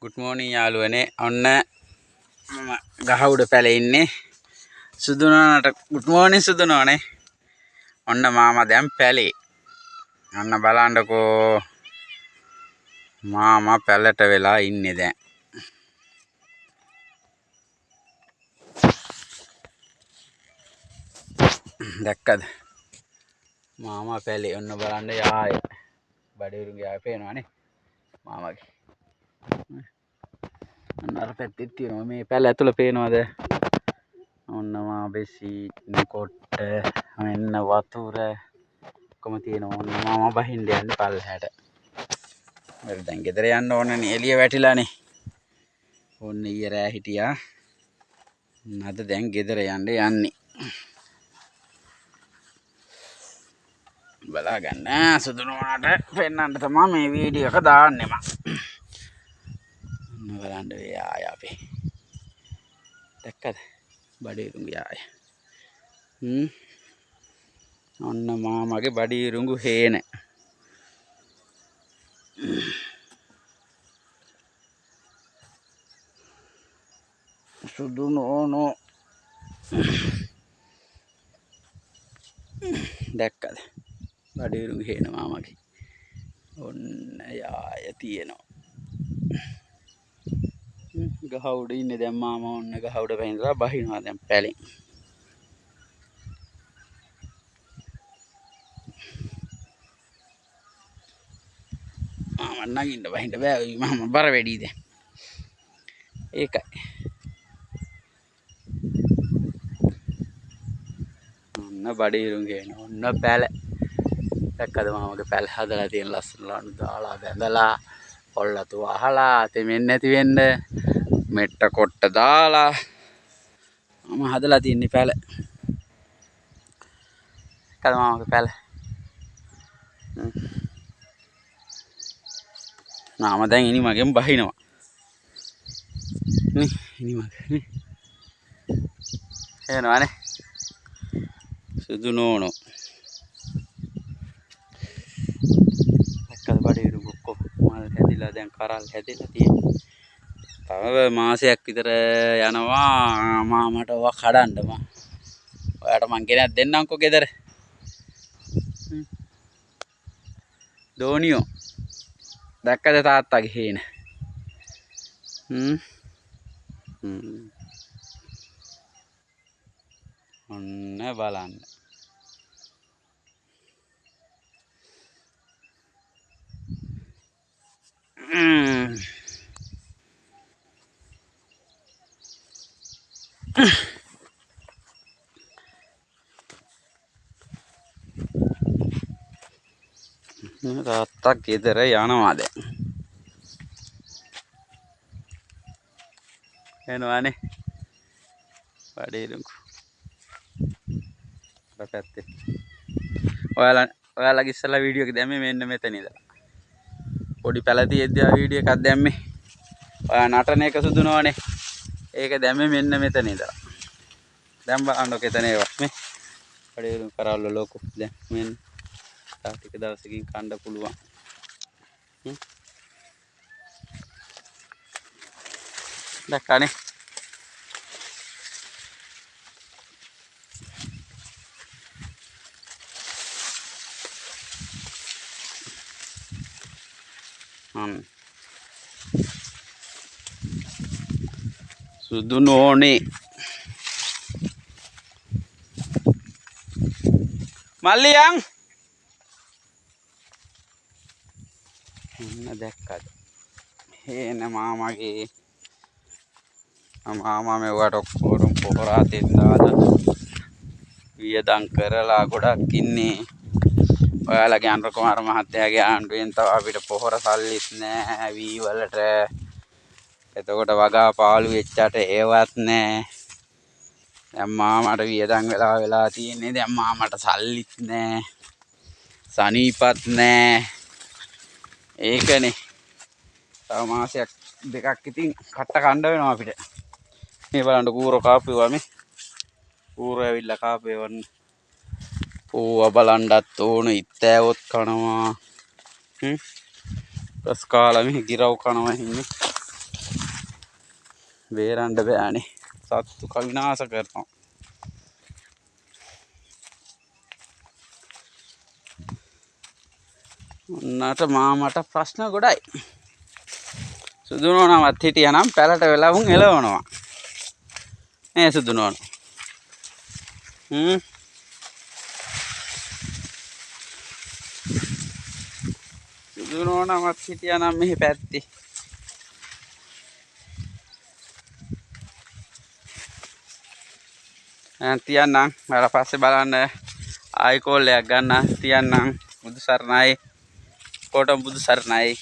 Good morning යාළුවනේ. ඔන්න මම ගහ උඩ පැලේ ඉන්නේ. සුදුනනට good morning සුදුනෝනේ. ඔන්න මාමා දැන් පැලේ. ඔන්න බලන්නකෝ මාමා පැලට වෙලා ඉන්නේ දැන්. දැක්කද? මාමා පැලේ ඔන්න බලන්න යාය. බඩේරුගේ යාය පේනවනේ මාමාගේ. ඔන්න අර පැත්තේ තියෙනවා මේ පැල ඇතුළ පේනවද? ඔන්න මාබෙසි කොට්ට මෙන්න වතුර කොම තියෙනවා. ඔන්න මාමා බහින්න යන්නේ පල්ලෙහාට. මම දැන් ගෙදර යන්න ඕනනේ එළිය වැටිලානේ. ඔන්න ඊයේ රෑ හිටියා. අද දැන් ගෙදර යන්නේ. බලා ගන්න සුදුනෝනාට පෙන්නන්න තමයි මේ වීඩියෝ එක දාන්නේ මම. ඔන්න බලන්න යාය අපි. දැක්කද? බඩේරුගේ යාය. ඔන්න මාමගේ බඩේරුඟු හේන. සුදුනෝනෝ දැක්කද? බඩේරුඟු හේන මාමගේ. ඔන්න යාය තියෙනවා. ගහ උඩ ඉන්නේ දැන් මාමා. ඔන්න ගහ උඩ පැනලා බහිනවා දැන් පැලෙන්. මාමා නගින්න බහින්න බෑ. මාමා බර වැඩි දැන්. ඒකයි. ඔන්න බඩේරුගේ එන ඔන්න පැල. දැක්කද මාමගේ පැල හදලා තියෙන ලස්සන ලණු දාලා බැඳලා පොල්ලතු අහලා තෙමෙන්නේ නැති වෙන්න මෙට්ට කොට්ට දාලා මම හදලා තියන්නේ පැල. දැක්කද මාමගේ පැල? මාමා දැන් ඉනි මගෙන් බහිනවා. නේ ඉනි මගේ නේ. එනවනේ. සුදුනෝනෝ. දැක්කද බඩේරුඟු ඔක්කොම මල් හැදිලා දැන් කරල් හැදිලා තියෙන්නේ. තව මාසයක් විතර යනවා මාමට ඔවා කඩන්න මම. ඔයාට මං ගෙනත් දෙන්නම්කෝ ගෙදර. දෝනියෝ. දැක්කද තාත්තගේ හේන? ඔන්න බලන්න. තාත්තා ගෙදර යනවා දැන්. එනවනේ බඩේරුඟු. අර පැත්තේ. ඔයාලගේ ඉස්සලා වීඩියෝ එක දැම්මේ මෙන්න මෙතන ඉඳලා. පොඩි පැල තියෙද්දි ආ වීඩියෝ එකක් දැම්මේ. ඔයා නටන එක සුදුනෝනේ. ඒක දැම්මේ මෙන්න මෙතන ඉඳලා. දැන් බලන්නකො එතන ඒවා මේ. බඩේරුඟු කරවල ලොකු දැන් මෙන්න. තා ටික දවසකින් කන්න පුළුවන්. දැක්කනේ. සුදුනෝනේ මල්ලියන් ඔන්න දැක්කද? හේන මාමගේ මාමා මෙවට ඔක්කොම පොහොරා දෙන්නාද වියදම් කරලා ගොඩක් ඉන්නේ. ඔයාලගේ අනුර කුමාර මහත්තයාගේ ආණ්ඩුවෙන් තව අපිට පොහොර සල්ලිත් නෑ වී වලට. එතකොට වගා පාළු වෙච්චට ඒවත් නෑ. දැන් මාමට වියදම් වෙලා තියෙන්නේ. දැන් මාමට සල්ලිත් නෑ. සනීපත් නෑ. ඒකනේ. තව මාසයක් දෙකක් ඉතින් කට්ට කණ්ඩ වෙනවා අපිට. මේ බලන්න කූරෝ කාපුවා මේ. කූරෝ ඇවිල්ලා කාපේවන්න. ඕවා බලන්නත් ඕන ඉත්තෑවොත් කනවා. පස් කාලා මේ ගිරව් කනවා ඉන්නේ. බේරන්න බෑනේ. සත්තු කවිනාශ කරනවා. උන්නට මාමට ප්‍රශ්න ගොඩයි. සුදු නෝනාවත් හිටියනම් පැලට වෙලා වුන් එලවනවා. නේ සුදු නෝනා. සුදු නෝනාවත් හිටියනම් මෙහි පැත්තේ. තියන්නම් ඊට පස්සේ බලන්න ආයි කෝල්ලයක් ගන්න තියන්නම්. බුදු සරණයි. කොටම් බුදු සරණයි.